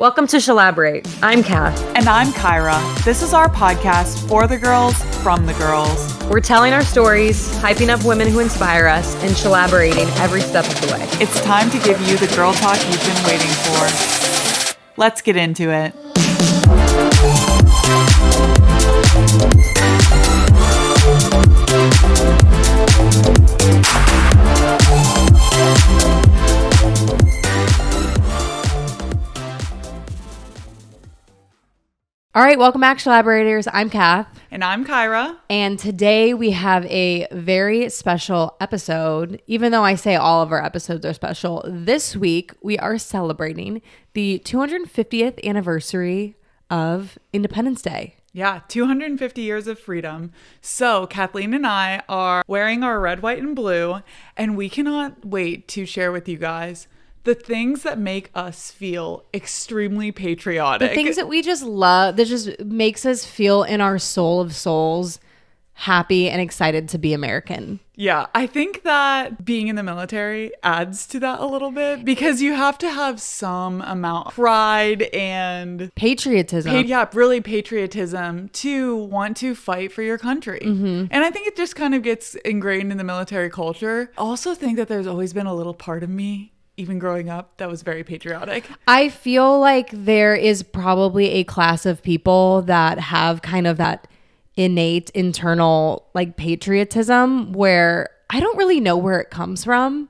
Welcome to Shalaborate. I'm Kath. And I'm Kyra. This is our podcast for the girls, from the girls. We're telling our stories, hyping up women who inspire us, and shalaborating every step of the way. It's time to give you the girl talk you've been waiting for. Let's get into it. All right, welcome back, Shalaborators. I'm Kath. And I'm Kyra. And today we have a very special episode. Even though I say all of our episodes are special, this week we are celebrating the 250th anniversary of Independence Day. Yeah, 250 years of freedom. So Kathleen and I are wearing our red, white, and blue, and we cannot wait to share with you guys the things that make us feel extremely patriotic. The things that we just love, that just makes us feel in our soul of souls happy and excited to be American. Yeah, I think that being in the military adds to that a little bit because you have to have some amount of pride and patriotism. Really patriotism to want to fight for your country. Mm-hmm. And I think it just kind of gets ingrained in the military culture. I also think that there's always been a little part of me, even growing up, that was very patriotic. I feel like there is probably a class of people that have kind of that innate internal like patriotism where I don't really know where it comes from,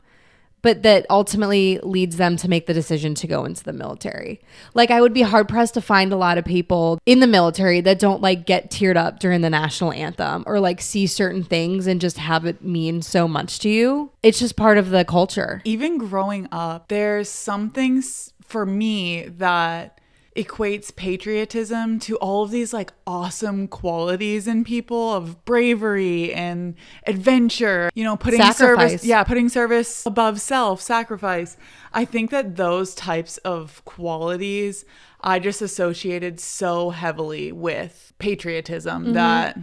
but that ultimately leads them to make the decision to go into the military. Like, I would be hard pressed to find a lot of people in the military that don't like get teared up during the national anthem or like see certain things and just have it mean so much to you. It's just part of the culture. Even growing up, there's some things for me that equates patriotism to all of these like awesome qualities in people of bravery and adventure, you know, putting service above self, sacrifice. I think that those types of qualities I just associated so heavily with patriotism that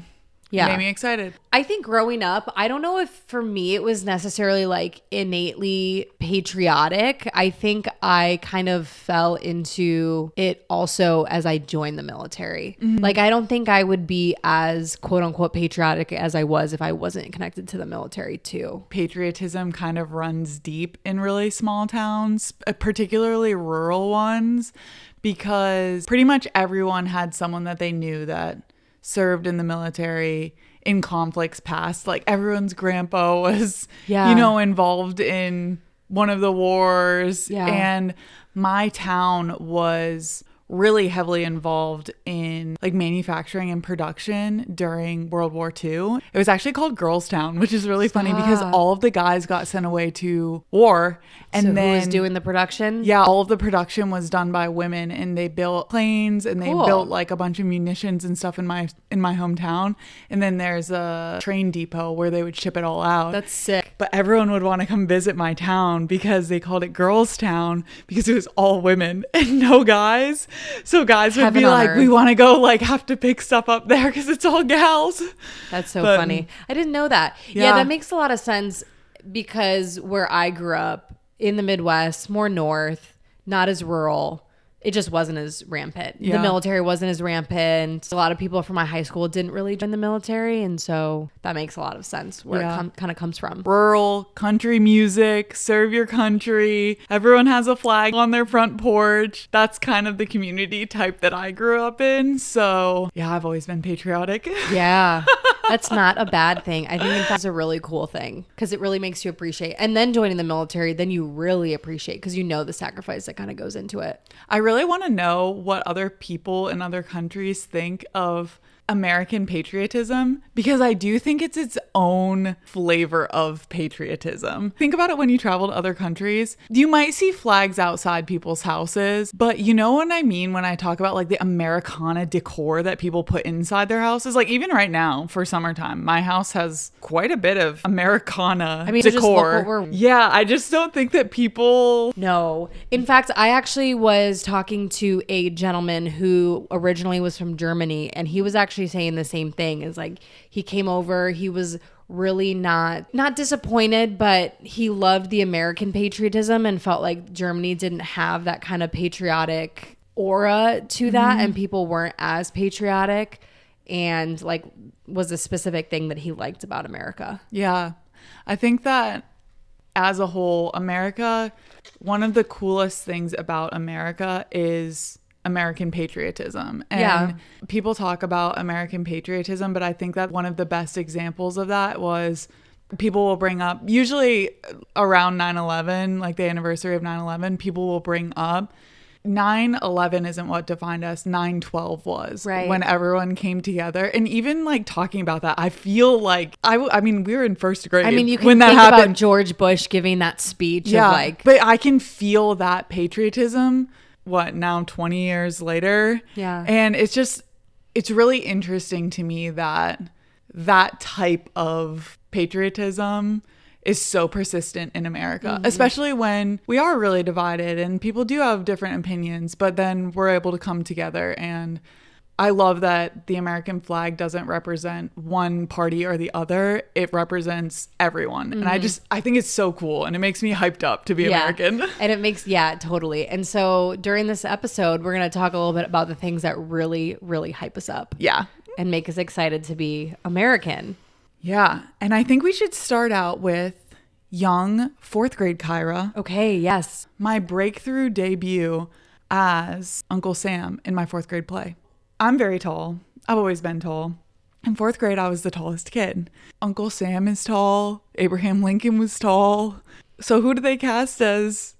made me excited. I think growing up, I don't know if for me it was necessarily like innately patriotic. I think I kind of fell into it also as I joined the military. Mm-hmm. Like, I don't think I would be as quote unquote patriotic as I was if I wasn't connected to the military too. Patriotism kind of runs deep in really small towns, particularly rural ones, because pretty much everyone had someone that they knew that served in the military in conflicts past. Like, everyone's grandpa was, involved in one of the wars. Yeah. And my town was really heavily involved in like manufacturing and production during World War II. It was actually called Girls Town, which is really funny because all of the guys got sent away to war. And so then who was doing the production? Yeah, all of the production was done by women, and they built planes and they built like a bunch of munitions and stuff in my hometown. And then there's a train depot where they would ship it all out. That's sick. But everyone would want to come visit my town because they called it Girls Town because it was all women and no guys. So guys would be like, we want to go like have to pick stuff up there because it's all gals. That's so funny. I didn't know that. Yeah, that makes a lot of sense because where I grew up in the Midwest, more north, not as rural, it just wasn't as rampant. Yeah. The military wasn't as rampant. A lot of people from my high school didn't really join the military. And so that makes a lot of sense where it kind of comes from. Rural, country music, serve your country. Everyone has a flag on their front porch. That's kind of the community type that I grew up in. So yeah, I've always been patriotic. Yeah. That's not a bad thing. I think that's a really cool thing because it really makes you appreciate. And then joining the military, then you really appreciate because you know the sacrifice that kind of goes into it. I really want to know what other people in other countries think of American patriotism because I do think it's its own flavor of patriotism. Think about it when you travel to other countries. You might see flags outside people's houses, but you know what I mean when I talk about like the Americana decor that people put inside their houses? Like even right now for summertime, my house has quite a bit of Americana decor. Just look what yeah, I just don't think that people... No. In fact, I actually was talking to a gentleman who originally was from Germany, and he was actually saying the same thing. Is like he came over, he was really not disappointed, but he loved the American patriotism and felt like Germany didn't have that kind of patriotic aura to that, and people weren't as patriotic, and like was a specific thing that he liked about America. Yeah. I think that as a whole, America, one of the coolest things about America is American patriotism. And people talk about American patriotism, but I think that one of the best examples of that was people will bring up, usually around 9/11, like the anniversary of 9/11, people will bring up 9/11 isn't what defined us. 9/12 was, right, when everyone came together. And even like talking about that, I feel like I mean, we were in first grade. I mean, you can when that think happened. about George Bush giving that speech. Yeah, of like, but I can feel that patriotism. What now? 20 years later. Yeah, and it's really interesting to me that that type of patriotism is so persistent in America, especially when we are really divided and people do have different opinions, but then we're able to come together. And I love that the American flag doesn't represent one party or the other. It represents everyone. And I think it's so cool, and it makes me hyped up to be American. And it makes, totally. And so during this episode, we're going to talk a little bit about the things that really, really hype us up. Yeah. And make us excited to be American. Yeah. And I think we should start out with young fourth grade Kyra. Okay, yes. My breakthrough debut as Uncle Sam in my fourth grade play. I'm very tall. I've always been tall. In fourth grade, I was the tallest kid. Uncle Sam is tall. Abraham Lincoln was tall. So who do they cast as?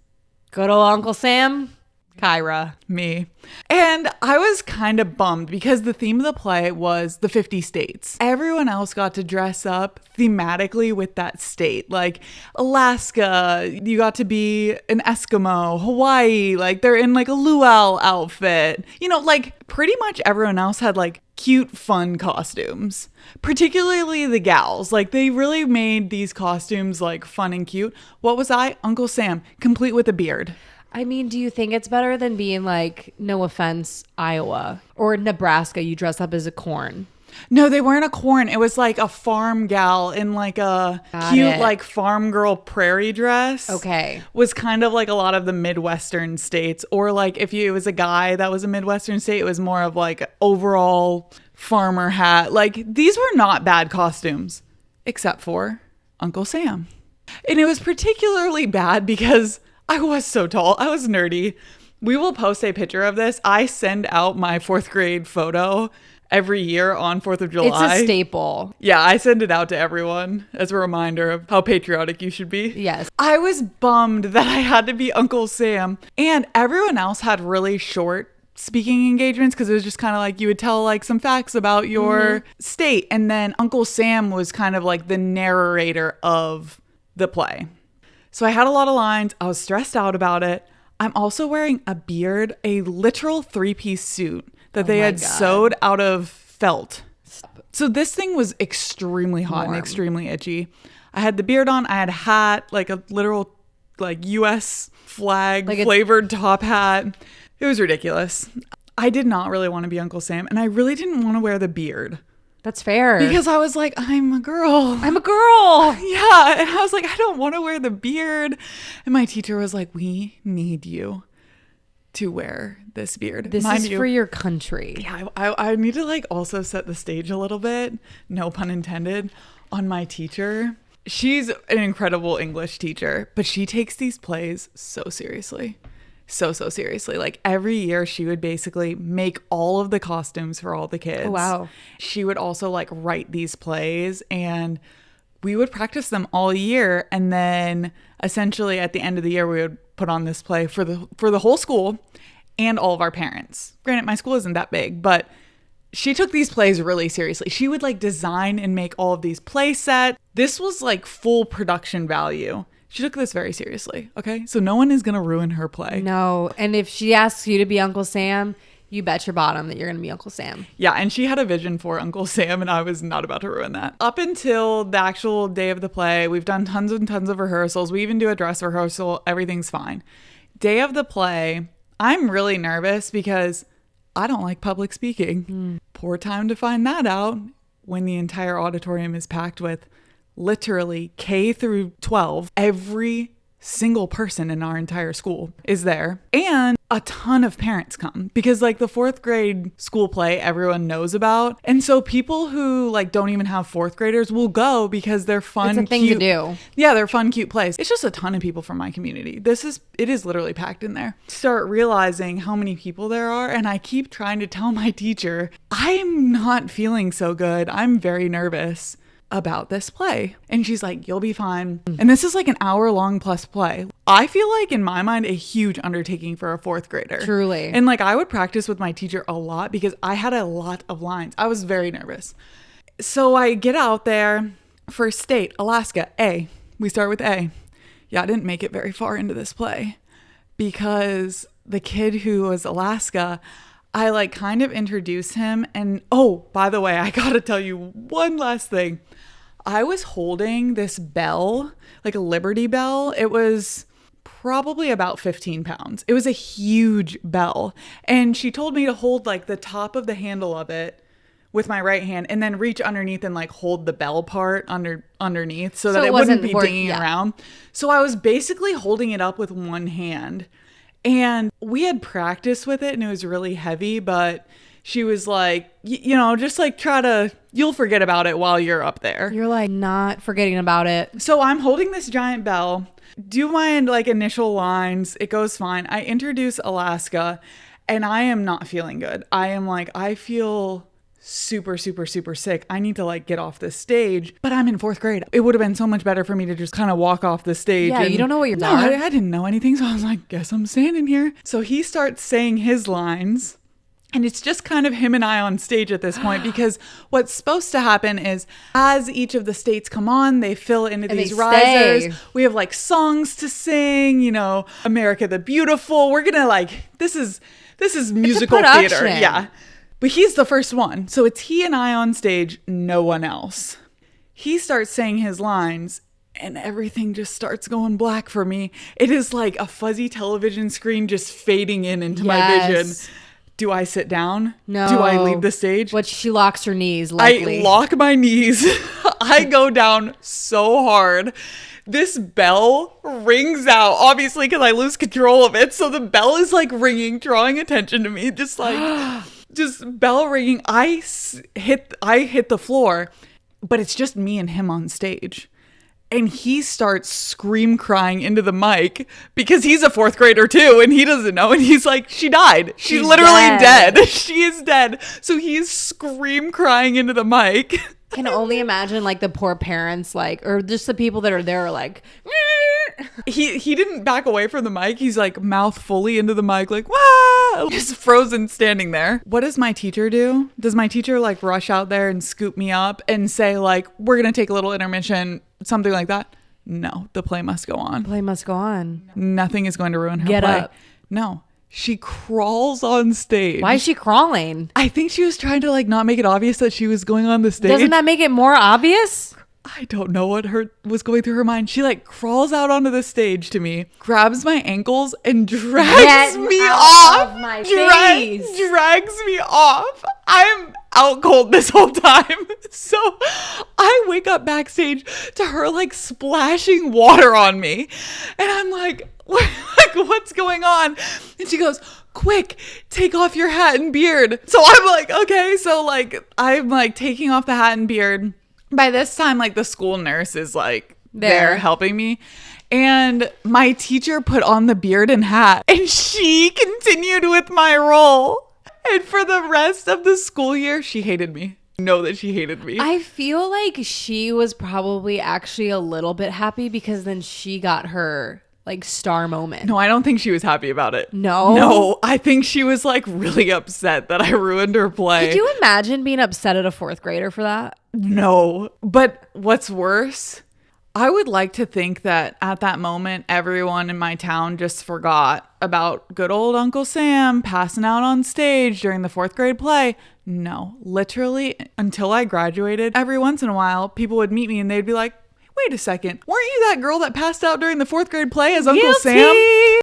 Good old Uncle Sam? Kyra. Me. And I was kind of bummed because the theme of the play was the 50 states. Everyone else got to dress up thematically with that state. Like Alaska, you got to be an Eskimo. Hawaii, like they're in like a luau outfit. You know, like pretty much everyone else had like cute, fun costumes. Particularly the gals. Like they really made these costumes like fun and cute. What was I? Uncle Sam, complete with a beard. I mean, do you think it's better than being like, no offense, Iowa or Nebraska? You dress up as a corn. No, they weren't a corn. It was like a farm gal in like a cute like farm girl prairie dress. Okay. Was kind of like a lot of the Midwestern states. Or like if it was a guy that was a Midwestern state, it was more of like overall farmer hat. Like these were not bad costumes, except for Uncle Sam. And it was particularly bad because I was so tall. I was nerdy. We will post a picture of this. I send out my fourth grade photo every year on 4th of July. It's a staple. Yeah, I send it out to everyone as a reminder of how patriotic you should be. Yes. I was bummed that I had to be Uncle Sam. And everyone else had really short speaking engagements because it was just kind of like you would tell like some facts about your state. And then Uncle Sam was kind of like the narrator of the play. So I had a lot of lines. I was stressed out about it. I'm also wearing a beard, a literal 3-piece suit that they had sewed out of felt. So this thing was extremely hot and extremely itchy. I had the beard on. I had a hat, like a literal like U.S. flag like flavored top hat. It was ridiculous. I did not really want to be Uncle Sam, and I really didn't want to wear the beard. That's fair. Because I was like, I'm a girl. I'm a girl. Yeah. And I was like, I don't want to wear the beard. And my teacher was like, we need you to wear this beard. This is for your country. Yeah. I need to like also set the stage a little bit, no pun intended, on my teacher. She's an incredible English teacher, but she takes these plays so seriously. So seriously. Like every year she would basically make all of the costumes for all the kids. Oh, wow. She would also like write these plays, and we would practice them all year. And then essentially at the end of the year, we would put on this play for the whole school and all of our parents. Granted, my school isn't that big, but she took these plays really seriously. She would like design and make all of these play sets. This was like full production value. She took this very seriously, okay? So no one is going to ruin her play. No, and if she asks you to be Uncle Sam, you bet your bottom that you're going to be Uncle Sam. Yeah, and she had a vision for Uncle Sam, and I was not about to ruin that. Up until the actual day of the play, we've done tons and tons of rehearsals. We even do a dress rehearsal. Everything's fine. Day of the play, I'm really nervous because I don't like public speaking. Poor time to find that out when the entire auditorium is packed with literally K through 12. Every single person in our entire school is there. And a ton of parents come because like the 4th grade school play everyone knows about. And so people who like don't even have 4th graders will go because they're fun. It's a thing cute, to do. Yeah, they're fun, cute plays. It's just a ton of people from my community. It is literally packed in there. Start realizing how many people there are. And I keep trying to tell my teacher, I'm not feeling so good. I'm very nervous about this play. And she's like, you'll be fine. And this is like an hour-long plus play. I feel like in my mind a huge undertaking for a 4th grader. Truly. And like I would practice with my teacher a lot because I had a lot of lines. I was very nervous. So I get out there. First state, Alaska, A. We start with A. Yeah, I didn't make it very far into this play because the kid who was Alaska, I like kind of introduced him. And oh, by the way, I gotta tell you one last thing. I was holding this bell, like a Liberty Bell. It was probably about 15 pounds. It was a huge bell. And she told me to hold like the top of the handle of it with my right hand and then reach underneath and like hold the bell part underneath so that it wouldn't be dinging around. So I was basically holding it up with one hand. And we had practiced with it and it was really heavy, but she was like, you know, just like you'll forget about it while you're up there. You're like not forgetting about it. So I'm holding this giant bell, do my like initial lines. It goes fine. I introduce Alaska and I am not feeling good. I am like, I feel super, super, super sick. I need to like get off this stage, but I'm in 4th grade. It would have been so much better for me to just kind of walk off the stage. Yeah, you don't know what you're doing. No, I didn't know anything. So I was like, guess I'm standing here. So he starts saying his lines. And it's just kind of him and I on stage at this point because what's supposed to happen is as each of the states come on, they fill into these risers. We have like songs to sing, you know, America the Beautiful. We're going to like, this is musical theater. Yeah. But he's the first one. So it's he and I on stage, no one else. He starts saying his lines and everything just starts going black for me. It is like a fuzzy television screen just fading into my vision. Do I sit down? No. Do I leave the stage? But she locks her knees, likely. I lock my knees. I go down so hard. This bell rings out, obviously, because I lose control of it. So the bell is like ringing, drawing attention to me. Just like, just bell ringing. I hit the floor, but it's just me and him on stage. And he starts scream crying into the mic because he's a 4th grader too. And he doesn't know. And he's like, she died. She's literally dead. She is dead. So he's scream crying into the mic. Can only imagine like the poor parents, like, or just the people that are there are like, he didn't back away from the mic. He's like mouth fully into the mic, like, wow, just frozen standing there. What does my teacher do? Does my teacher like rush out there and scoop me up and say like, we're going to take a little intermission, something like that? No, the play must go on. Play must go on. Nothing is going to ruin her Get play. up. No. She crawls on stage. Why is she crawling? I think she was trying to like not make it obvious that she was going on the stage. Doesn't that make it more obvious? I don't know what was going through her mind. She like crawls out onto the stage to me, grabs my ankles and drags me off. Of my face. Drags me off. I'm out cold this whole time. So I wake up backstage to her like splashing water on me. And I'm like what's going on? And she goes, quick, take off your hat and beard. So I'm like, okay. So like, I'm like taking off the hat and beard. By this time, like the school nurse is like there helping me. And my teacher put on the beard and hat and she continued with my role. And for the rest of the school year, she hated me. Know that she hated me. I feel like she was probably actually a little bit happy because then she got her like star moment. No, I don't think she was happy about it. No, I think she was like really upset that I ruined her play. Could you imagine being upset at a 4th grader for that? No, but what's worse, I would like to think that at that moment, everyone in my town just forgot about good old Uncle Sam passing out on stage during the 4th grade play. No, literally until I graduated, every once in a while, people would meet me and they'd be like, wait a second, weren't you that girl that passed out during the 4th grade play as Uncle Sam?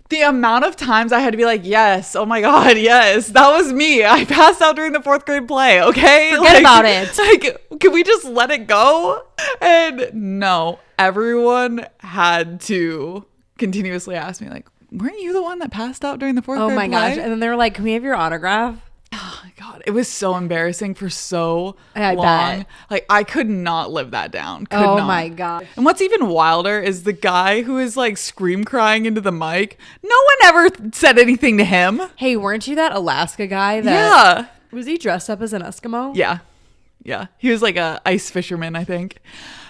The amount of times I had to be like, yes, oh my God, yes, that was me. I passed out during the 4th grade play, okay? Forget about it. Like, can we just let it go? And no, everyone had to continuously ask me, like, weren't you the one that passed out during the fourth grade Oh my play? gosh. And then they were like, can we have your autograph? Oh my God. It was so embarrassing for so I long. bet. Like, I could not live that down. Could Oh not. my God. And what's even wilder is the guy who is like scream crying into the mic. No one ever said anything to him. Hey, weren't you that Alaska guy that Yeah. was he dressed up as an Eskimo? Yeah. Yeah. He was like a ice fisherman, I think.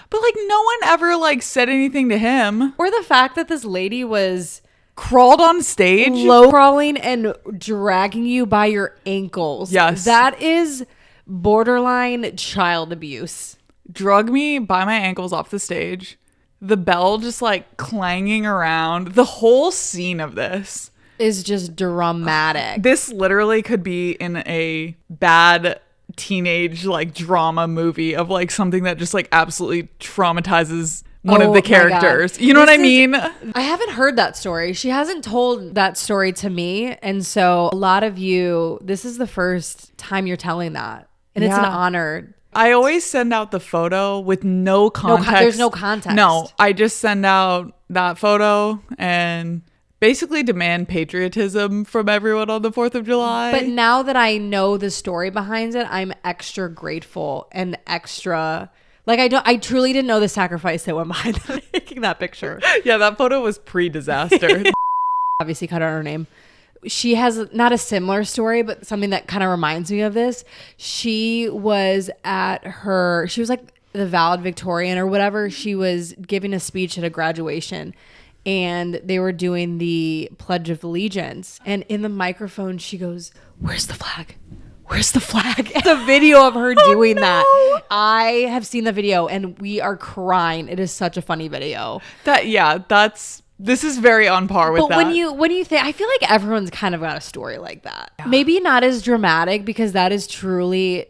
But like no one ever like said anything to him. Or the fact that this lady was Crawled on stage. low crawling and dragging you by your ankles. Yes. That is borderline child abuse. Drug me by my ankles off the stage. The bell just like clanging around. The whole scene of this Is just dramatic. This literally could be in a bad teenage like drama movie of like something that just like absolutely traumatizes one Oh of the my God. characters. You know what I mean? I haven't heard that story. She hasn't told that story to me. And so a lot of you, this is the first time you're telling that. And it's an Yeah. honor. I always send out the photo with no context. There's no context. No, I just send out that photo and basically demand patriotism from everyone on the 4th of July. But now that I know the story behind it, I'm extra grateful and extra like I truly didn't know the sacrifice that went behind making that picture. Yeah, that photo was pre-disaster. Obviously cut out her name. She has not a similar story, but something that kind of reminds me of this. She was like the valedictorian or whatever. She was giving a speech at a graduation and they were doing the Pledge of Allegiance. And in the microphone, she goes, "Where's the flag? Where's the flag?" The video of her doing that. I have seen the video and we are crying. It is such a funny video. This is very on par with But that. when you think, I feel like everyone's kind of got a story like that. Yeah. Maybe not as dramatic because that is truly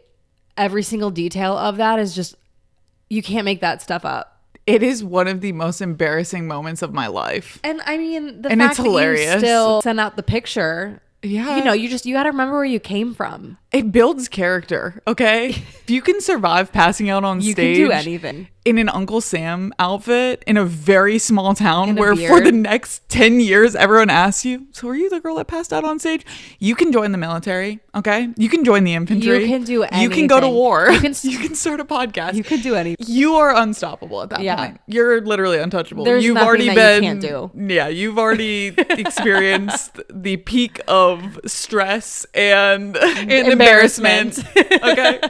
every single detail of that is just, you can't make that stuff up. It is one of the most embarrassing moments of my life. And I mean, the And fact it's that hilarious. you still send out the picture, Yeah. you know, you got to remember where you came from. It builds character, okay? If you can survive passing out on You stage can do anything. in an Uncle Sam outfit in a very small town In a where for beard. the next 10 years everyone asks you, so are you the girl that passed out on stage? You can join the military, okay? You can join the infantry. You can do You can go to anything. war. You can- You can start a podcast. You can do anything. You are unstoppable at that Yeah. point. You're literally untouchable. There's You've nothing already that you been, can't do. Yeah, you've already experienced the peak of stress and embarrassment. Okay?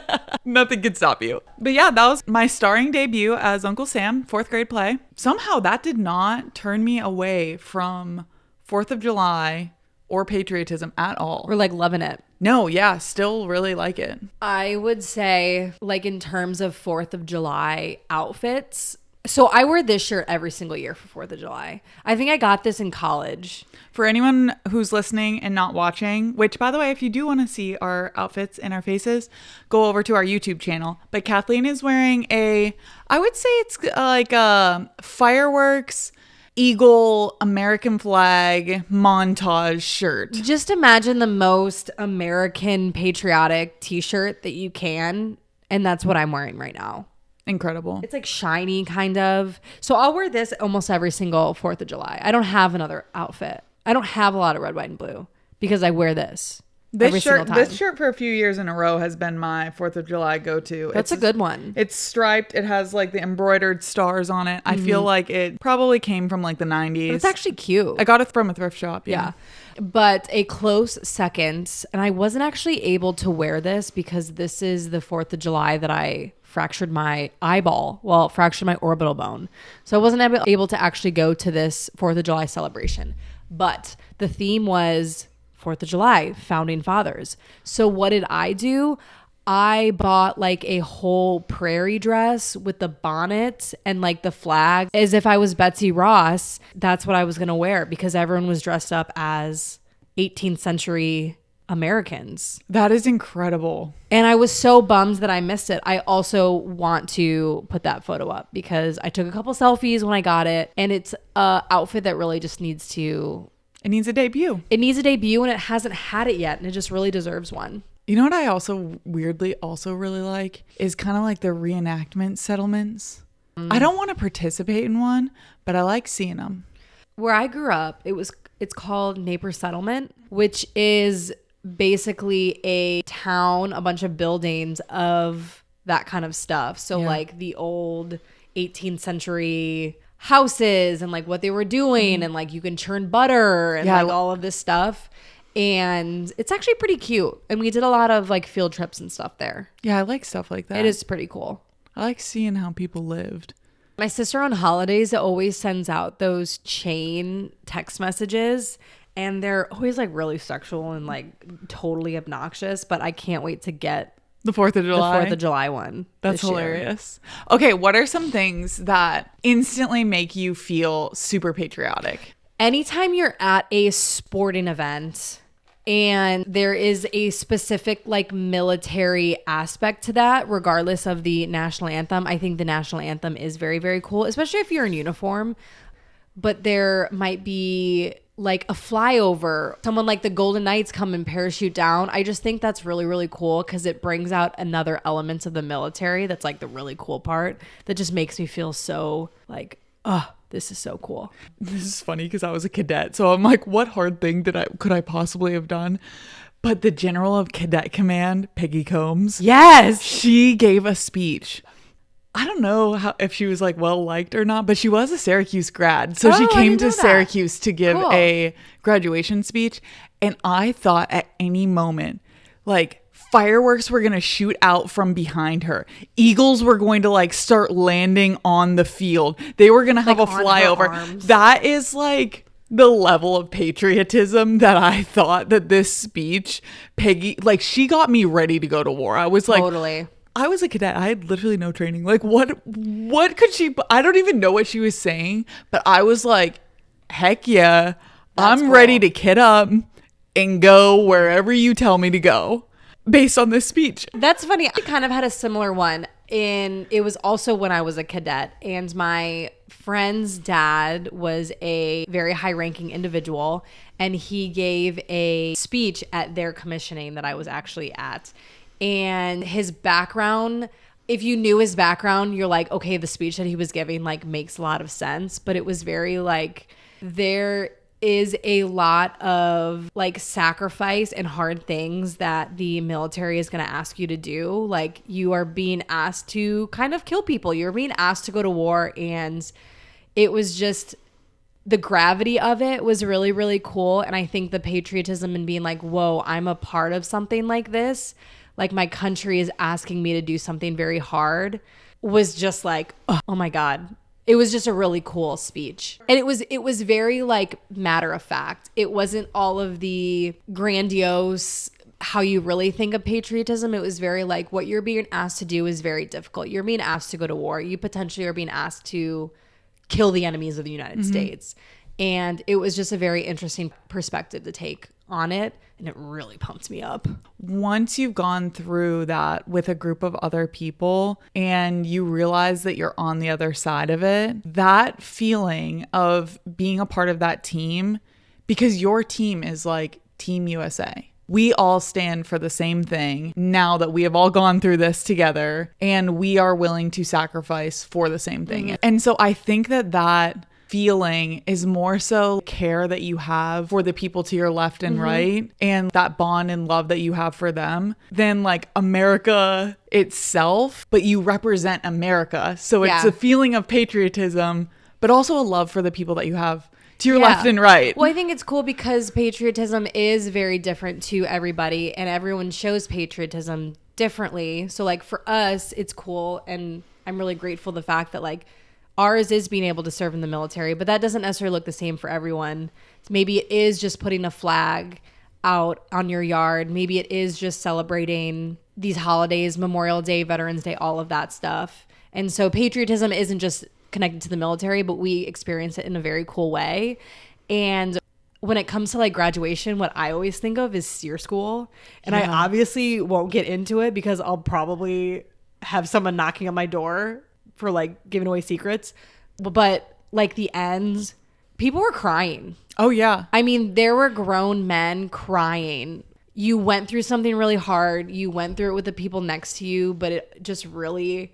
Nothing can stop you. But yeah, that was my starring debut as Uncle Sam, 4th grade play. Somehow that did not turn me away from 4th of July or patriotism at all. We're like loving it. No, yeah, still really like it. I would say, like, in terms of 4th of July outfits, so I wear this shirt every single year for 4th of July. I think I got this in college. For anyone who's listening and not watching, which by the way, if you do want to see our outfits and our faces, go over to our YouTube channel. But Kathleen is wearing I would say it's like a fireworks, eagle, American flag montage shirt. Just imagine the most American patriotic t-shirt that you can. And that's what I'm wearing right now. Incredible. It's like shiny kind of. So I'll wear this almost every single 4th of July. I don't have another outfit. I don't have a lot of red, white, and blue because I wear this every single time. This shirt for a few years in a row has been my 4th of July go-to. That's a good one. It's striped. It has like the embroidered stars on it. I feel like it probably came from like the 90s. It's actually cute. I got it from a thrift shop. Yeah. But a close second, and I wasn't actually able to wear this because this is the 4th of July that I fractured my eyeball. Well, fractured my orbital bone. So I wasn't able to actually go to this 4th of July celebration. But the theme was 4th of July, founding fathers. So what did I do? I bought like a whole prairie dress with the bonnet and like the flag as if I was Betsy Ross. That's what I was going to wear because everyone was dressed up as 18th century Americans. That is incredible. And I was so bummed that I missed it. I also want to put that photo up because I took a couple selfies when I got it. And it's an outfit that really just needs to... It needs a debut. It needs a debut and it hasn't had it yet. And it just really deserves one. You know what I also weirdly also really like is kind of like the reenactment settlements. I don't want to participate in one, but I like seeing them. where I grew up, it's called Neighbor Settlement, which is basically a town, a bunch of buildings of that kind of stuff. So like the old 18th century houses and like what they were doing and like you can churn butter and like all of this stuff. And it's actually pretty cute. And we did a lot of like field trips and stuff there. Yeah, I like stuff like that. It is pretty cool. I like seeing how people lived. My sister on holidays always sends out those chain text messages, and they're always like really sexual and like totally obnoxious, but I can't wait to get the 4th of July. The 4th of July one. That's hilarious. Okay, what are some things that instantly make you feel super patriotic? Anytime you're at a sporting event and there is a specific like military aspect to that, regardless of the national anthem, I think the national anthem is very, very cool, especially if you're in uniform. But there might be like a flyover, someone like the Golden Knights come and parachute down. I just think that's really, really cool because it brings out another elements of the military. That's like the really cool part that just makes me feel so like, oh, this is so cool. This is funny because I was a cadet. So I'm like, what hard thing could I possibly have done? But the general of Cadet Command, Peggy Combs. Yes. She gave a speech. I don't know if she was like well liked or not, but she was a Syracuse grad. So she came to Syracuse to give a graduation speech. And I thought at any moment, like, fireworks were going to shoot out from behind her. Eagles were going to like start landing on the field. They were going to have like a flyover. That is like the level of patriotism that I thought that this speech, Peggy, like she got me ready to go to war. I was like, totally. I was a cadet. I had literally no training. Like what could she, I don't even know what she was saying, but I was like, heck yeah, I'm ready to kid up and go wherever you tell me to go. Based on this speech. That's funny. I kind of had a similar one. It was also when I was a cadet, and my friend's dad was a very high-ranking individual, and he gave a speech at their commissioning that I was actually at. And his background, if you knew his background, you're like, okay, the speech that he was giving like makes a lot of sense. But it was very like, there is a lot of like sacrifice and hard things that the military is going to ask you to do. Like you are being asked to kind of kill people. You're being asked to go to war. And it was just, the gravity of it was really, really cool. And I think the patriotism and being like, whoa, I'm a part of something like this. Like my country is asking me to do something very hard was just like, oh my God. It was just a really cool speech. And it was very like matter of fact. It wasn't all of the grandiose how you really think of patriotism. It was very like what you're being asked to do is very difficult. You're being asked to go to war. You potentially are being asked to kill the enemies of the United States. And it was just a very interesting perspective to take on it. And it really pumped me up. Once you've gone through that with a group of other people and you realize that you're on the other side of it, that feeling of being a part of that team, because your team is like Team USA. We all stand for the same thing now that we have all gone through this together and we are willing to sacrifice for the same thing. And so I think that feeling is more so care that you have for the people to your left and right and that bond and love that you have for them than like America itself, but you represent America. So it's a feeling of patriotism, but also a love for the people that you have to your left and right. Well, I think it's cool because patriotism is very different to everybody and everyone shows patriotism differently. So like for us, it's cool. And I'm really grateful the fact that like ours is being able to serve in the military, but that doesn't necessarily look the same for everyone. Maybe it is just putting a flag out on your yard. Maybe it is just celebrating these holidays, Memorial Day, Veterans Day, all of that stuff. And so patriotism isn't just connected to the military, but we experience it in a very cool way. And when it comes to like graduation, what I always think of is SEER school. And I obviously won't get into it because I'll probably have someone knocking on my door for like giving away secrets. But like the ends, people were crying. Oh yeah. I mean, there were grown men crying. You went through something really hard. You went through it with the people next to you, but it just really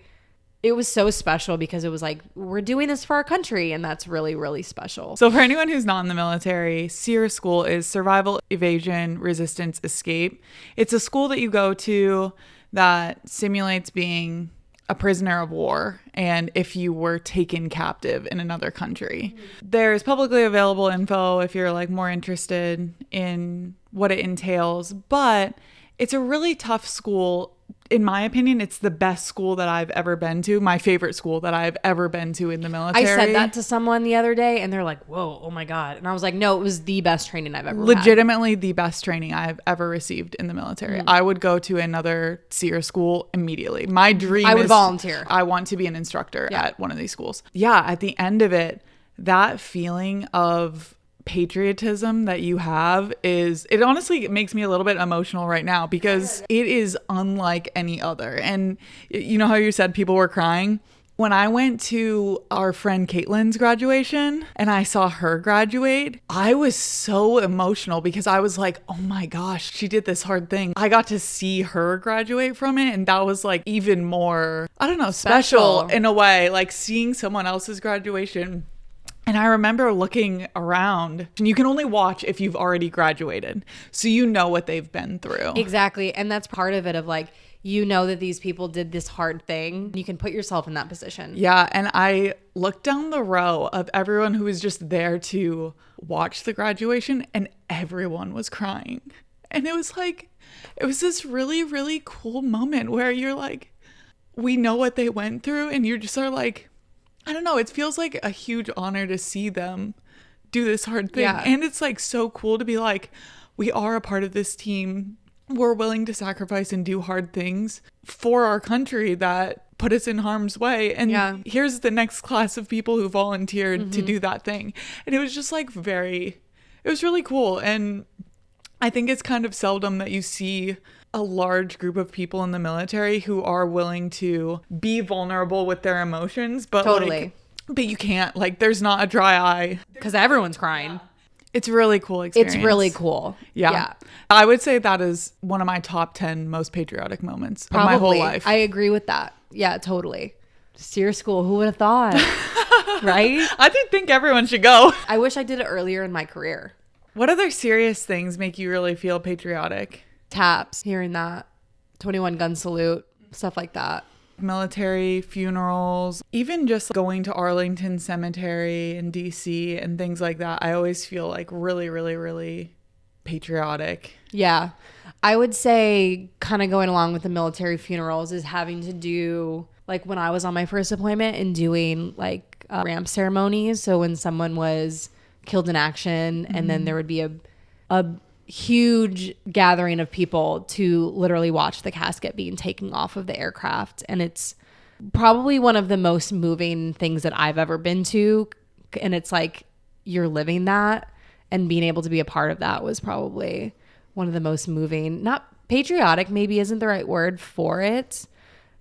it was so special because it was like, we're doing this for our country. And that's really, really special. So for anyone who's not in the military, SEER school is Survival, Evasion, Resistance, Escape. It's a school that you go to that simulates being a prisoner of war and if you were taken captive in another country. There's publicly available info if you're like more interested in what it entails, but it's a really tough school. In my opinion, it's the best school that I've ever been to. My favorite school that I've ever been to in the military. I said that to someone the other day and they're like, whoa, oh my God. And I was like, no, it was the best training I've ever had. Legitimately the best training I've ever received in the military. I would go to another SEER school immediately. My dream I would volunteer. I want to be an instructor at one of these schools. Yeah, at the end of it, that feeling of patriotism that you have it honestly makes me a little bit emotional right now because it is unlike any other. And you know how you said people were crying? When I went to our friend Caitlin's graduation and I saw her graduate, I was so emotional because I was like, oh my gosh, she did this hard thing. I got to see her graduate from it. And that was like even more, I don't know, special in a way, like seeing someone else's graduation. And I remember looking around, and you can only watch if you've already graduated. So you know what they've been through. Exactly. And that's part of it of like, you know that these people did this hard thing. You can put yourself in that position. Yeah. And I looked down the row of everyone who was just there to watch the graduation, and everyone was crying. And it was like, it was this really, really cool moment where you're like, we know what they went through, and you're just sort of like, I don't know, it feels like a huge honor to see them do this hard thing. Yeah. And it's like so cool to be like, we are a part of this team. We're willing to sacrifice and do hard things for our country that put us in harm's way. And here's the next class of people who volunteered to do that thing. And it was just like it was really cool. And I think it's kind of seldom that you see a large group of people in the military who are willing to be vulnerable with their emotions, but but you can't, like, there's not a dry eye because everyone's crying. It's a really cool experience. It's really cool. Yeah. I would say that is one of my top 10 most patriotic moments of my whole life. I agree with that. Yeah, totally. SEER school, who would have thought? Right? I did think everyone should go. I wish I did it earlier in my career. What other serious things make you really feel patriotic? Taps, hearing that 21 gun salute, stuff like that. Military funerals, even just going to Arlington Cemetery in DC and things like that. I always feel like really, really, really patriotic. Yeah. I would say kind of going along with the military funerals is having to do like when I was on my first deployment and doing like ramp ceremonies. So when someone was killed in action and then there would be a huge gathering of people to literally watch the casket being taken off of the aircraft. And it's probably one of the most moving things that I've ever been to. And it's like you're living that, and being able to be a part of that was probably one of the most moving. Not patriotic, maybe isn't the right word for it,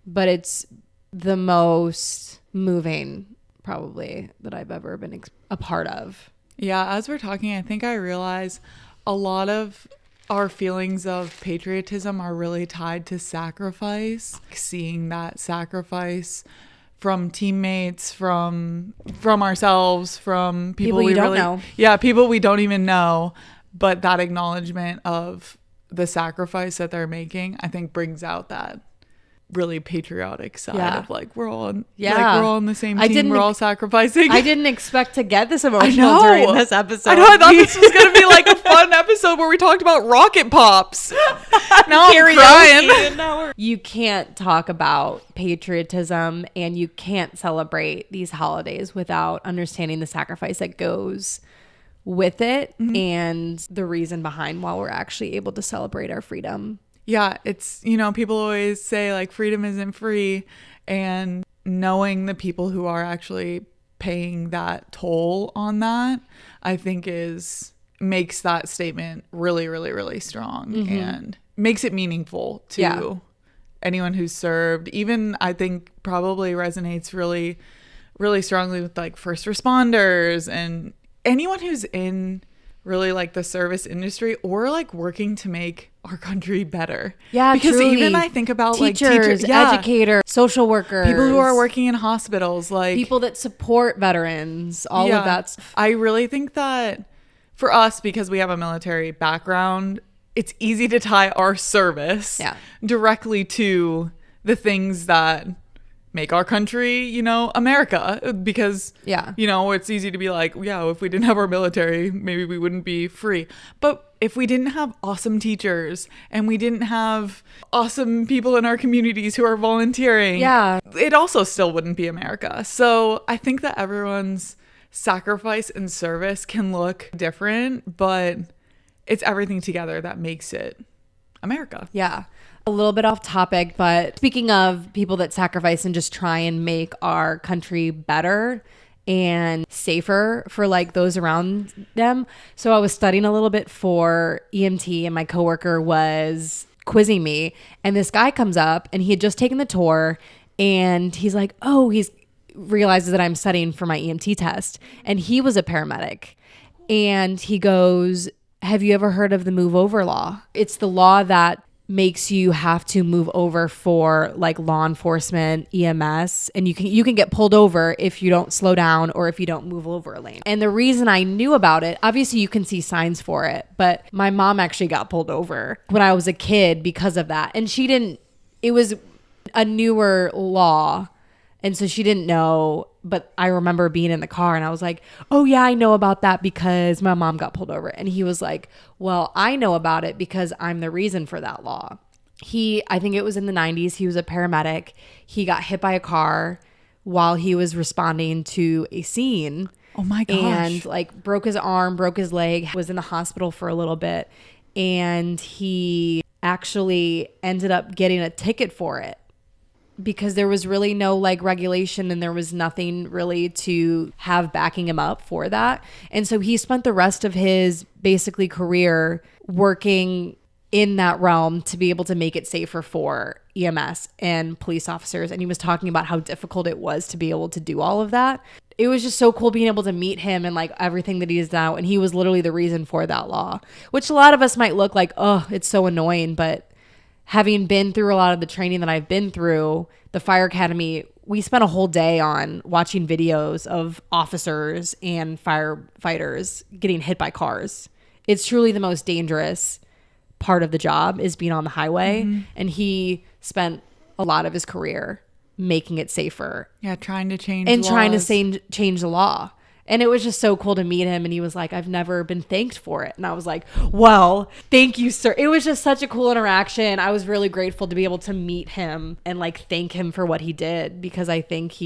but it's the most moving probably that I've ever been a part of. Yeah, as we're talking, I think I realize a lot of our feelings of patriotism are really tied to sacrifice. Seeing that sacrifice from teammates, from ourselves, from people we don't know. Yeah, people we don't even know. But that acknowledgement of the sacrifice that they're making, I think brings out that really patriotic side of like we're all on the same team, we're all sacrificing. I didn't expect to get this emotional during this episode. I know, I thought this was gonna be like a fun episode where we talked about rocket pops. Now I'm crying. You can't talk about patriotism and you can't celebrate these holidays without understanding the sacrifice that goes with it and the reason behind why we're actually able to celebrate our freedom. Yeah, it's, you know, people always say like freedom isn't free, and knowing the people who are actually paying that toll on that, I think makes that statement really, really, really strong and makes it meaningful to anyone who's served. Even I think probably resonates really, really strongly with like first responders and anyone who's in really like the service industry or like working to make our country better. Yeah, because truly. even I think about teachers, like yeah, educators, social workers, people who are working in hospitals, like people that support veterans, all of that stuff. I really think that for us, because we have a military background, it's easy to tie our service directly to the things that make our country, you know, America, because, you know, it's easy to be like, yeah, if we didn't have our military, maybe we wouldn't be free. But if we didn't have awesome teachers and we didn't have awesome people in our communities who are volunteering, it also still wouldn't be America. So I think that everyone's sacrifice and service can look different, but it's everything together that makes it America. Yeah. A little bit off topic, but speaking of people that sacrifice and just try and make our country better and safer for like those around them. So I was studying a little bit for EMT and my coworker was quizzing me and this guy comes up and he had just taken the tour and he's like, oh, he's realizes that I'm studying for my EMT test and he was a paramedic and he goes, have you ever heard of the move over law? It's the law that makes you have to move over for like law enforcement, EMS, and you can get pulled over if you don't slow down or if you don't move over a lane. And the reason I knew about it, obviously you can see signs for it, but my mom actually got pulled over when I was a kid because of that. And it was a newer law. And so she didn't know, but I remember being in the car and I was like, oh yeah, I know about that because my mom got pulled over. And he was like, well, I know about it because I'm the reason for that law. I think it was in the 90s. He was a paramedic. He got hit by a car while he was responding to a scene. Oh my gosh. And like broke his arm, broke his leg, was in the hospital for a little bit. And he actually ended up getting a ticket for it, because there was really no like regulation and there was nothing really to have backing him up for that. And so he spent the rest of his basically career working in that realm to be able to make it safer for EMS and police officers. And he was talking about how difficult it was to be able to do all of that. It was just so cool being able to meet him and like everything that he is now. And he was literally the reason for that law, which a lot of us might look like, oh, it's so annoying. But having been through a lot of the training that I've been through, the fire academy, we spent a whole day on watching videos of officers and firefighters getting hit by cars. It's truly the most dangerous part of the job is being on the highway. Mm-hmm. And he spent a lot of his career making it safer. Yeah, trying to change and laws. Trying to change the law. And it was just so cool to meet him. And he was like, I've never been thanked for it. And I was like, well, thank you, sir. It was just such a cool interaction. I was really grateful to be able to meet him and like thank him for what he did, because I think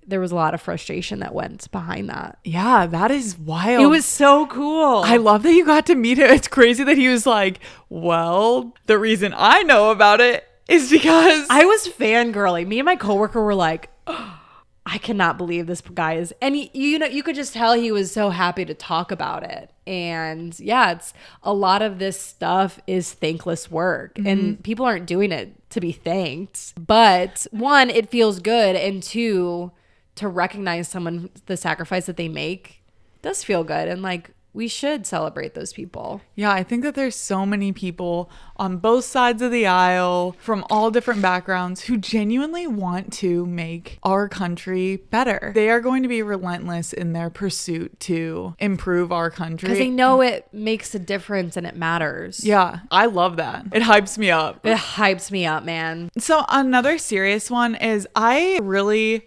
there was a lot of frustration that went behind that. Yeah, that is wild. It was so cool. I love that you got to meet him. It's crazy that he was like, well, the reason I know about it is because I was fangirling. Me and my coworker were like, oh, I cannot believe this guy is, and you could just tell he was so happy to talk about it. And yeah, it's a lot of this stuff is thankless work, and people aren't doing it to be thanked. But one, it feels good, and two, to recognize someone, the sacrifice that they make does feel good, and like we should celebrate those people. Yeah, I think that there's so many people on both sides of the aisle from all different backgrounds who genuinely want to make our country better. They are going to be relentless in their pursuit to improve our country. Because they know it makes a difference and it matters. Yeah, I love that. It hypes me up. It hypes me up, man. So another serious one is I really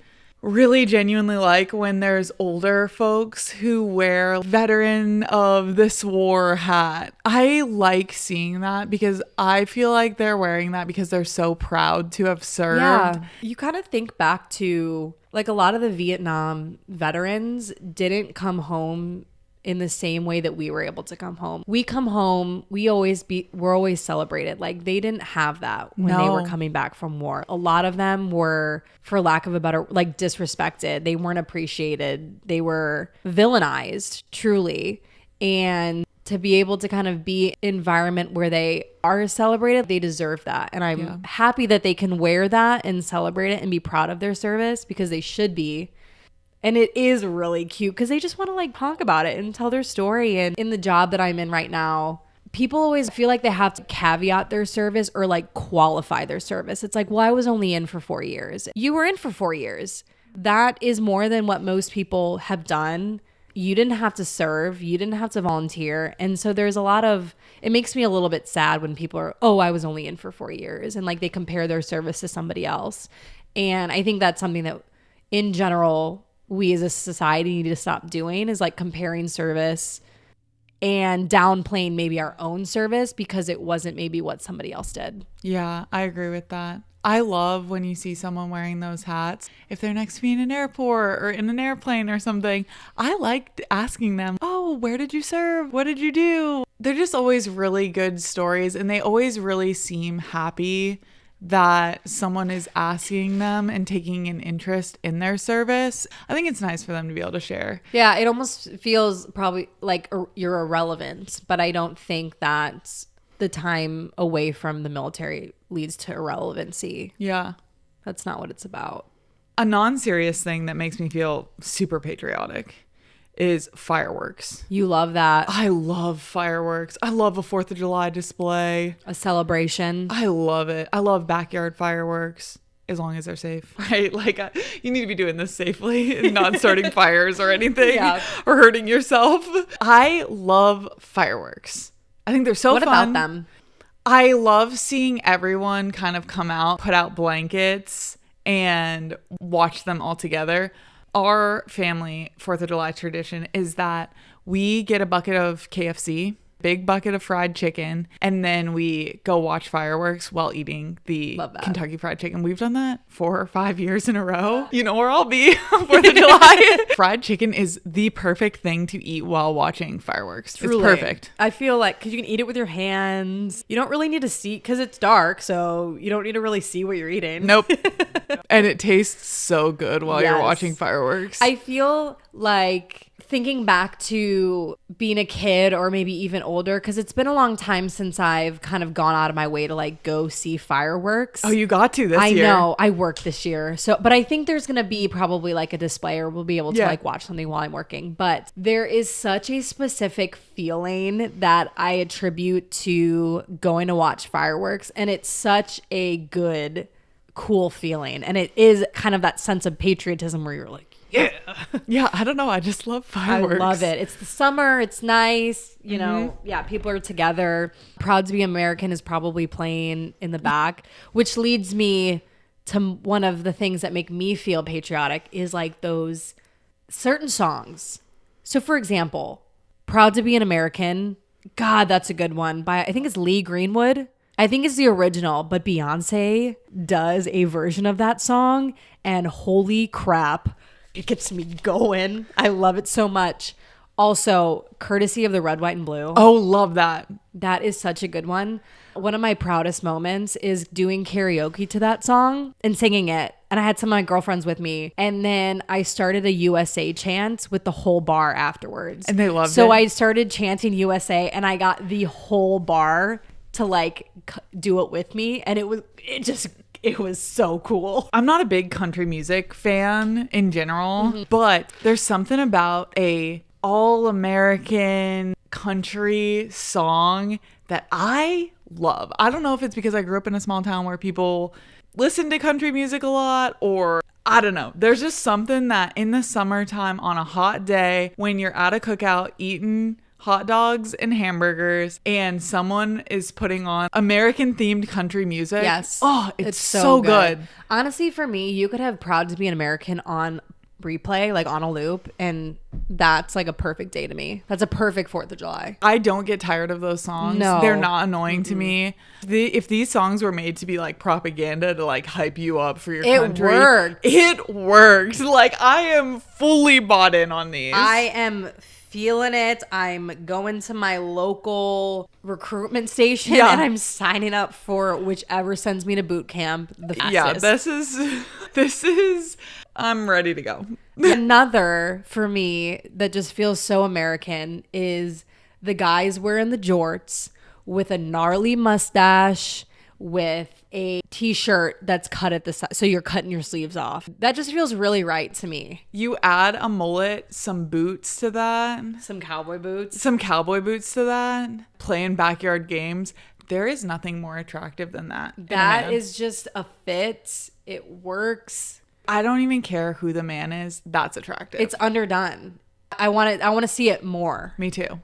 genuinely like when there's older folks who wear veteran of this war hat. I like seeing that because I feel like they're wearing that because they're so proud to have served. Yeah. You kind of think back to like a lot of the Vietnam veterans didn't come home in the same way that we were able to come home. We come home, we're always celebrated. Like they didn't have that when they were coming back from war. A lot of them were, for lack of a better, like disrespected. They weren't appreciated. They were villainized, truly. And to be able to kind of be an environment where they are celebrated, they deserve that. And I'm happy that they can wear that and celebrate it and be proud of their service, because they should be. And it is really cute because they just want to like talk about it and tell their story. And in the job that I'm in right now, people always feel like they have to caveat their service or like qualify their service. It's like, well, I was only in for 4 years. You were in for 4 years. That is more than what most people have done. You didn't have to serve. You didn't have to volunteer. And so there's a lot of, it makes me a little bit sad when people are, oh, I was only in for 4 years. And like they compare their service to somebody else. And I think that's something that in general, we as a society need to stop doing, is like comparing service and downplaying maybe our own service because it wasn't maybe what somebody else did. Yeah, I agree with that. I love when you see someone wearing those hats. If they're next to me in an airport or in an airplane or something, I like asking them, oh, where did you serve? What did you do? They're just always really good stories, and they always really seem happy that someone is asking them and taking an interest in their service. I think it's nice for them to be able to share. Yeah, it almost feels probably like you're irrelevant, but I don't think that the time away from the military leads to irrelevancy. Yeah. That's not what it's about. A non-serious thing that makes me feel super patriotic is fireworks. You love that. I love fireworks. I love a 4th of July display. A celebration. I love it. I love backyard fireworks, as long as they're safe, right? Like, you need to be doing this safely and not starting fires or anything or hurting yourself. I love fireworks. I think they're so fun. What about them? I love seeing everyone kind of come out, put out blankets, and watch them all together. Our family 4th of July tradition is that we get a bucket of KFC, big bucket of fried chicken, and then we go watch fireworks while eating the Kentucky Fried Chicken. We've done that 4 or 5 years in a row. You know where I'll be on 4th of July. Fried chicken is the perfect thing to eat while watching fireworks. Truly. It's perfect. I feel like, because you can eat it with your hands. You don't really need to see, because it's dark, so you don't need to really see what you're eating. Nope. And it tastes so good while you're watching fireworks. I feel like, thinking back to being a kid or maybe even older, because it's been a long time since I've kind of gone out of my way to like go see fireworks. Oh, you got to this year. I know. I worked this year. So, but I think there's going to be probably like a display, or we'll be able to like watch something while I'm working. But there is such a specific feeling that I attribute to going to watch fireworks. And it's such a good, cool feeling. And it is kind of that sense of patriotism where you're like, yeah, I don't know. I just love fireworks. I love it. It's the summer. It's nice. You know, people are together. Proud to be American is probably playing in the back, which leads me to one of the things that make me feel patriotic is like those certain songs. So for example, Proud to be an American. God, that's a good one. By, I think it's Lee Greenwood. I think it's the original, but Beyonce does a version of that song, and holy crap, it gets me going. I love it so much. Also, courtesy of the Red, White, and Blue. Oh, love that. That is such a good one. One of my proudest moments is doing karaoke to that song and singing it. And I had some of my girlfriends with me. And then I started a USA chant with the whole bar afterwards. And they loved it. So I started chanting USA, and I got the whole bar to like do it with me. And it was so cool. I'm not a big country music fan in general, but there's something about a all-American country song that I love. I don't know if it's because I grew up in a small town where people listen to country music a lot, or I don't know. There's just something that in the summertime on a hot day when you're at a cookout eating hot dogs and hamburgers and someone is putting on American themed country music. Yes. Oh, it's so good. Honestly, for me, you could have Proud to be an American on replay, like on a loop, and that's like a perfect day to me. That's a perfect 4th of July. I don't get tired of those songs. No. They're not annoying to me. If these songs were made to be like propaganda to like hype you up for your country. It worked. Like, I am fully bought in on these. I am feeling it. I'm going to my local recruitment station and I'm signing up for whichever sends me to boot camp the fastest. Yeah, this is I'm ready to go. Another for me that just feels so American is the guys wearing the jorts with a gnarly mustache, with a t-shirt that's cut at the side. So you're cutting your sleeves off. That just feels really right to me. You add a mullet, some boots to that. Some cowboy boots. Some cowboy boots to that. Playing backyard games. There is nothing more attractive than that. That is just a fit. It works. I don't even care who the man is. That's attractive. It's underdone. I want to see it more. Me too.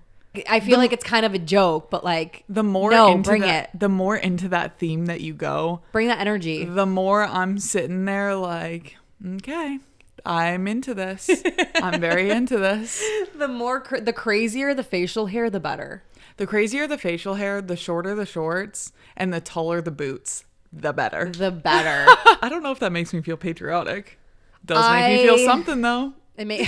I feel like it's kind of a joke, but like the more bring it. The more into that theme that you go, bring that energy. The more I'm sitting there like, okay, I'm into this. I'm very into this. The crazier the facial hair, the better. The crazier the facial hair, the shorter the shorts, and the taller the boots, the better. The better. I don't know if that makes me feel patriotic. Does make me feel something though. It may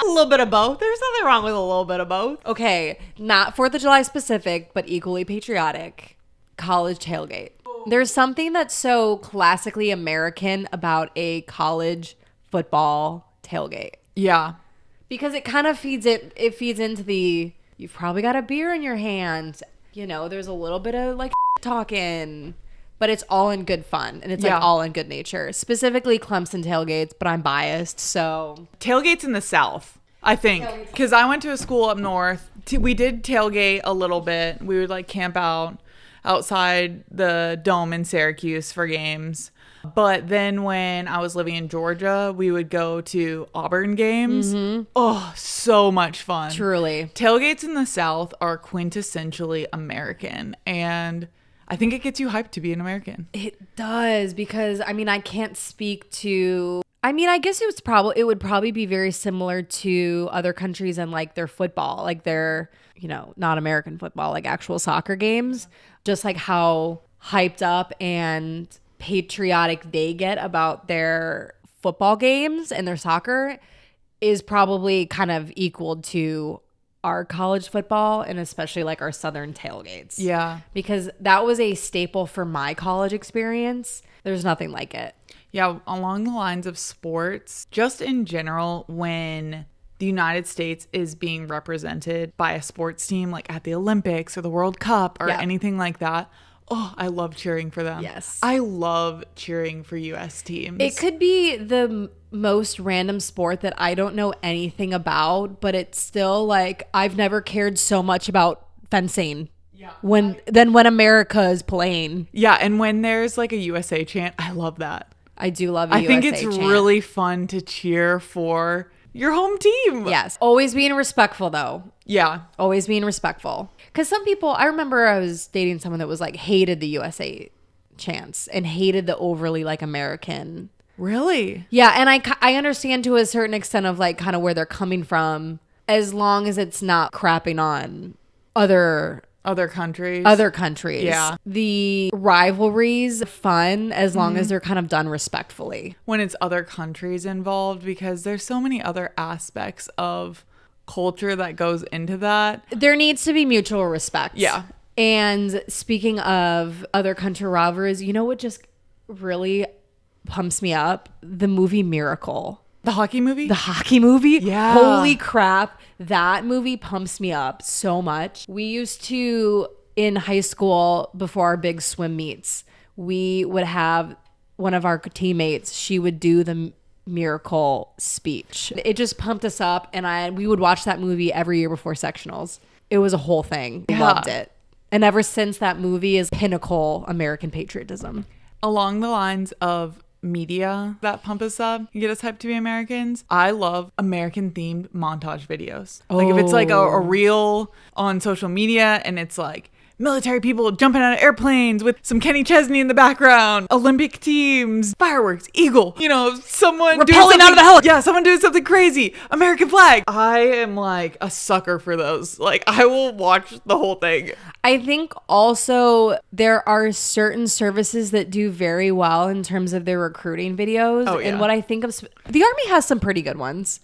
a little bit of both. There's nothing wrong with a little bit of both. Okay, not 4th of July specific, but equally patriotic. College tailgate. There's something that's so classically American about a college football tailgate. Yeah. Because it kind of feeds into the, you've probably got a beer in your hand. You know, there's a little bit of like talking, but it's all in good fun, and it's like all in good nature. Specifically Clemson tailgates, but I'm biased, so. Tailgates in the South, I think. Because I went to a school up north. We did tailgate a little bit. We would like camp out outside the dome in Syracuse for games. But then when I was living in Georgia, we would go to Auburn games. Mm-hmm. Oh, so much fun. Truly. Tailgates in the South are quintessentially American, and I think it gets you hyped to be an American. It does, because I mean, I can't speak to, I mean, I guess it would probably be very similar to other countries and like their football, like their, you know, not American football, like actual soccer games, just like how hyped up and patriotic they get about their football games and their soccer is probably kind of equal to our college football, and especially like our Southern tailgates. Yeah. Because that was a staple for my college experience. There's nothing like it. Yeah, along the lines of sports, just in general, when the United States is being represented by a sports team, like at the Olympics or the World Cup or anything like that, oh, I love cheering for them. Yes. I love cheering for U.S. teams. It could be the most random sport that I don't know anything about, but it's still like, I've never cared so much about fencing. Yeah. When America is playing. Yeah, and when there's like a USA chant, I love that. I do love a I USA think it's chant. really fun to cheer for your home team. Yes. Always being respectful though. Yeah. Always being respectful. Because some people, I remember I was dating someone that was like, hated the USA chants and hated the overly like American. Really? Yeah. And I understand to a certain extent of like kind of where they're coming from, as long as it's not crapping on other countries. Yeah. The rivalries fun as long as they're kind of done respectfully. When it's other countries involved, because there's so many other aspects of culture that goes into that. There needs to be mutual respect. Yeah. And speaking of other country rivalries, you know what just really pumps me up? The movie Miracle. The hockey movie? The hockey movie? Yeah. Holy crap. That movie pumps me up so much. We used to, in high school, before our big swim meets, we would have one of our teammates, she would do the Miracle speech. It just pumped us up, and we would watch that movie every year before sectionals. It was a whole thing. Yeah. Loved it. And ever since, that movie is pinnacle American patriotism. Along the lines of media that pump us up and get us hyped to be Americans, I love American themed montage videos. Like if it's like a reel on social media and it's like military people jumping out of airplanes with some Kenny Chesney in the background, Olympic teams, fireworks, eagle, you know, someone rappelling out of the helicopter. Yeah, someone doing something crazy, American flag. I am like a sucker for those. Like I will watch the whole thing. I think also there are certain services that do very well in terms of their recruiting videos. Oh, yeah. And what I think of, the Army has some pretty good ones.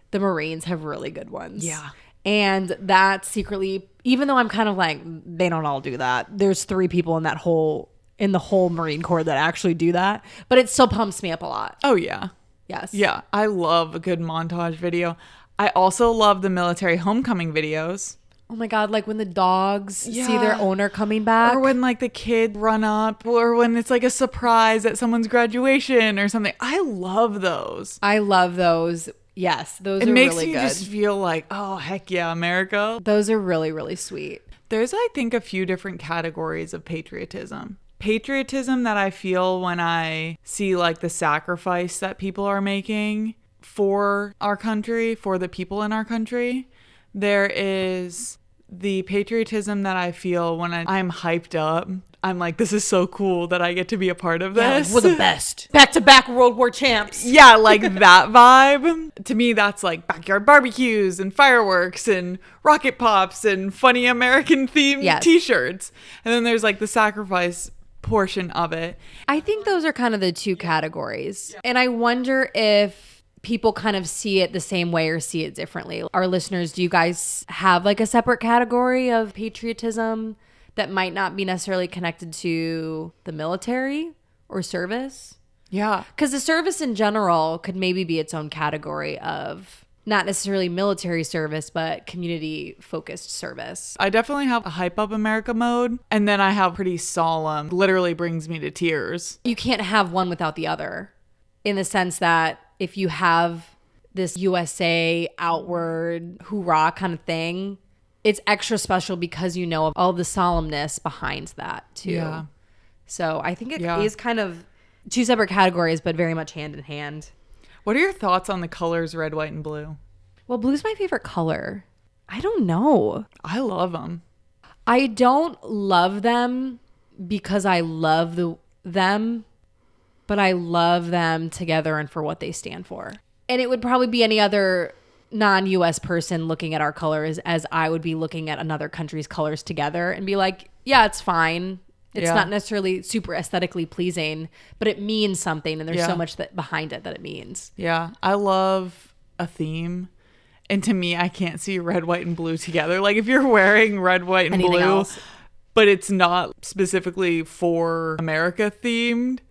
The Marines have really good ones. Yeah. And that secretly, even though I'm kind of like, they don't all do that. There's 3 people in the whole Marine Corps that actually do that. But it still pumps me up a lot. Oh, yeah. Yes. Yeah. I love a good montage video. I also love the military homecoming videos. Oh my God, like when the dogs see Yeah. their owner coming back. Or when like the kid run up, or when it's like a surprise at someone's graduation or something. I love those. I love those. Yes, those It are makes really you good. just feel like, oh, heck yeah, America. Those are really, really sweet. There's, I think, a few different categories of patriotism. Patriotism that I feel when I see like the sacrifice that people are making for our country, for the people in our country. There is the patriotism that I feel when I'm hyped up. I'm like, this is so cool that I get to be a part of this. Yeah, we're the best. Back-to-back World War champs. Yeah, like that vibe. To me, that's like backyard barbecues and fireworks and rocket pops and funny American themed t-shirts. And then there's like the sacrifice portion of it. I think those are kind of the two categories. And I wonder if people kind of see it the same way or see it differently. Our listeners, do you guys have like a separate category of patriotism that might not be necessarily connected to the military or service? Yeah. Because the service in general could maybe be its own category of not necessarily military service, but community focused service. I definitely have a hype up America mode. And then I have pretty solemn, literally brings me to tears. You can't have one without the other, in the sense that if you have this USA outward hoorah kind of thing, it's extra special because you know of all the solemnness behind that too. Yeah. So I think it is kind of two separate categories, but very much hand in hand. What are your thoughts on the colors red, white, and blue? Well, blue's my favorite color. I don't know. I love them. I don't love them because I love them, but I love them together and for what they stand for. And it would probably be any other non-US person looking at our colors as I would be looking at another country's colors together and be like, yeah, it's fine. It's not necessarily super aesthetically pleasing, but it means something, and there's so much that behind it that it means. Yeah, I love a theme. And to me, I can't see red, white, and blue together. Like if you're wearing red, white, and Anything blue, else. but it's not specifically for America themed,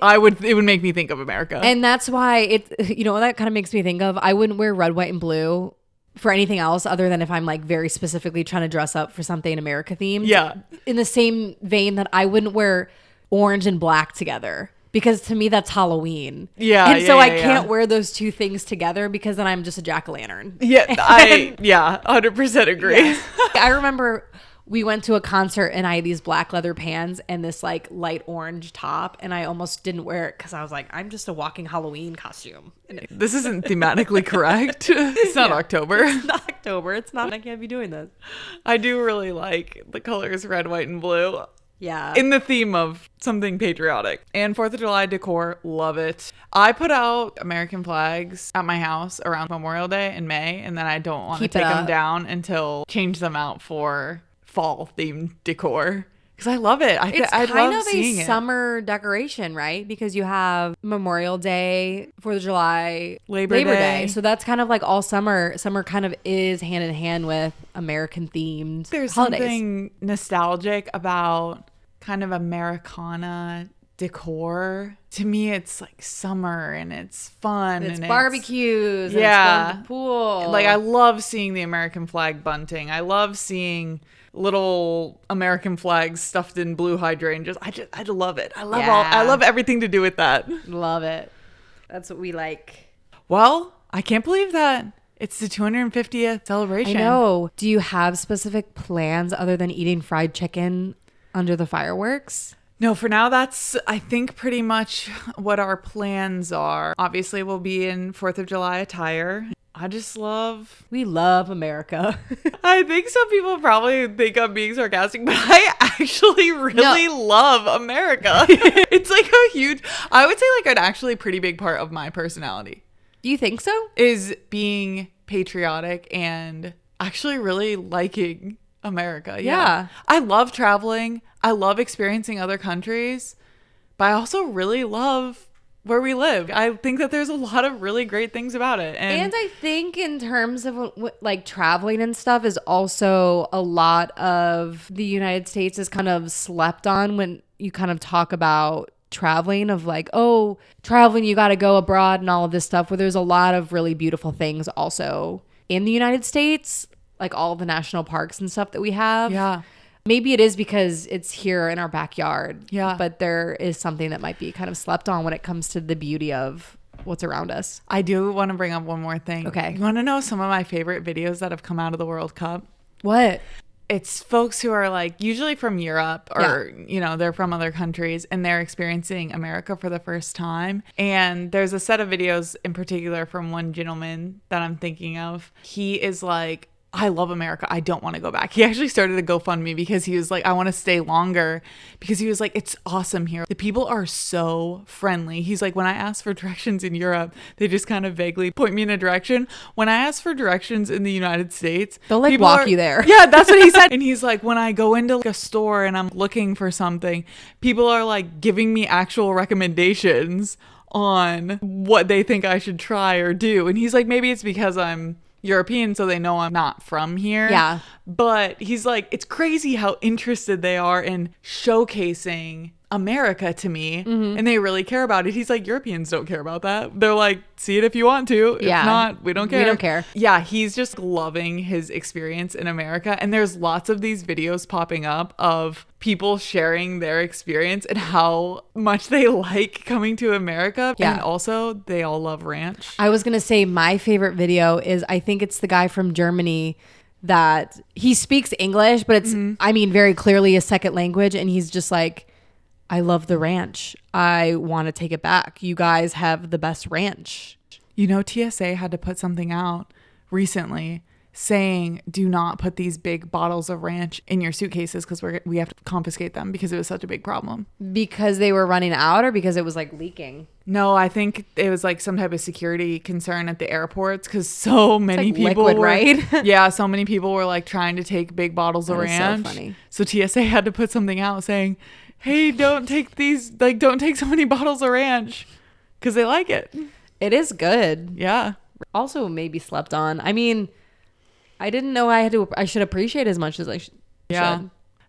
it would make me think of America. And that's why you know what that kind of makes me think of? I wouldn't wear red, white, and blue for anything else other than if I'm like very specifically trying to dress up for something America themed. Yeah. In the same vein that I wouldn't wear orange and black together, because to me that's Halloween. Yeah. And so I can't wear those two things together because then I'm just a jack-o'-lantern. Yeah, 100% agree. Yes. I remember we went to a concert and I had these black leather pants and this like light orange top, and I almost didn't wear it because I was like, I'm just a walking Halloween costume. This isn't thematically correct. It's not October. It's not October. It's not. I can't be doing this. I do really like the colors red, white, and blue. Yeah. In the theme of something patriotic. And 4th of July decor, love it. I put out American flags at my house around Memorial Day in May, and then I don't want to take them down until change them out for fall themed decor. Because I love it. It's I kind love of seeing a it. summer decoration, right? Because you have Memorial Day, 4th of July, Labor Day. So that's kind of like all summer. Summer kind of is hand in hand with American themed There's holidays. something nostalgic about kind of Americana decor. To me, it's like summer and it's fun. It's and barbecues. And yeah. it's going to the pool. Like I love seeing the American flag bunting. I love seeing little American flags stuffed in blue hydrangeas. I love it. I love everything to do with that. Love it. That's what we like. Well, I can't believe that it's the 250th celebration. I know. Do you have specific plans other than eating fried chicken under the fireworks? No, for now, that's, I think, pretty much what our plans are. Obviously, we'll be in 4th of July attire. We love America. I think some people probably think I'm being sarcastic, but I actually really love America. It's like I would say like an actually pretty big part of my personality. Do you think so? Is being patriotic and actually really liking America. Yeah. I love traveling. I love experiencing other countries, but I also really love where we live. I think that there's a lot of really great things about it. And I think in terms of like traveling and stuff is also a lot of the United States is kind of slept on when you kind of talk about traveling, of like, oh, traveling, you got to go abroad and all of this stuff, where there's a lot of really beautiful things also in the United States. like all the national parks and stuff that we have. Yeah. Maybe it is because it's here in our backyard. Yeah. But there is something that might be kind of slept on when it comes to the beauty of what's around us. I do want to bring up one more thing. Okay. You want to know some of my favorite videos that have come out of the World Cup? What? It's folks who are like usually from Europe or, you know, they're from other countries and they're experiencing America for the first time. And there's a set of videos in particular from one gentleman that I'm thinking of. He is like, I love America. I don't want to go back. He actually started a GoFundMe because he was like, I want to stay longer, because he was like, it's awesome here. The people are so friendly. He's like, when I ask for directions in Europe, they just kind of vaguely point me in a direction. When I ask for directions in the United States, they'll like walk you there. Yeah, that's what he said. And he's like, when I go into like a store and I'm looking for something, people are like giving me actual recommendations on what they think I should try or do. And he's like, maybe it's because I'm European, so they know I'm not from here. Yeah. But he's like, it's crazy how interested they are in showcasing America to me, and they really care about it. He's like, Europeans don't care about that. They're like, see it if you want to. If not, we don't care. We don't care. Yeah, he's just loving his experience in America. And there's lots of these videos popping up of people sharing their experience and how much they like coming to America. Yeah. And also, they all love ranch. I was going to say my favorite video is, I think it's the guy from Germany that he speaks English, but it's, I mean, very clearly a second language. And he's just like, I love the ranch. I want to take it back. You guys have the best ranch. You know, TSA had to put something out recently saying, do not put these big bottles of ranch in your suitcases because we have to confiscate them because it was such a big problem. Because they were running out, or because it was like leaking? No, I think it was like some type of security concern at the airports because so many like people liquid, were, right? Yeah, so many people were like trying to take big bottles of That is ranch. so funny. So TSA had to put something out saying, hey, don't take these, like, don't take so many bottles of ranch because they like it. It is good. Yeah. Also maybe slept on. I mean, I didn't know I should appreciate as much as I should.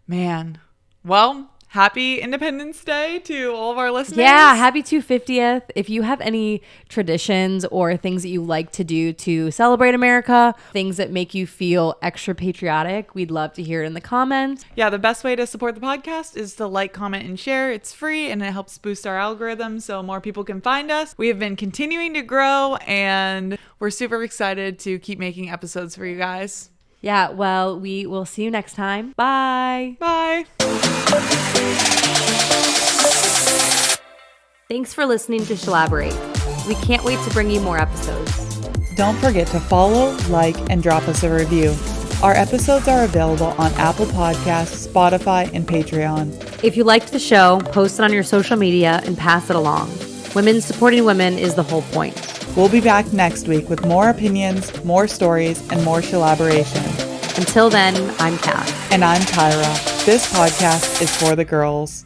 Man. Well, happy Independence Day to all of our listeners. Yeah, happy 250th. If you have any traditions or things that you like to do to celebrate America, things that make you feel extra patriotic, we'd love to hear it in the comments. Yeah, the best way to support the podcast is to like, comment, and share. It's free and it helps boost our algorithm so more people can find us. We have been continuing to grow and we're super excited to keep making episodes for you guys. Yeah, well, we will see you next time. Bye. Bye. Thanks for listening to Shalaborate. We can't wait to bring you more episodes. Don't forget to follow, like, and drop us a review. Our episodes are available on Apple Podcasts, Spotify, and Patreon. If you liked the show, post it on your social media and pass it along. Women supporting women is the whole point. We'll be back next week with more opinions, more stories, and more collaboration. Until then, I'm Kath. And I'm Kyra. This podcast is for the girls.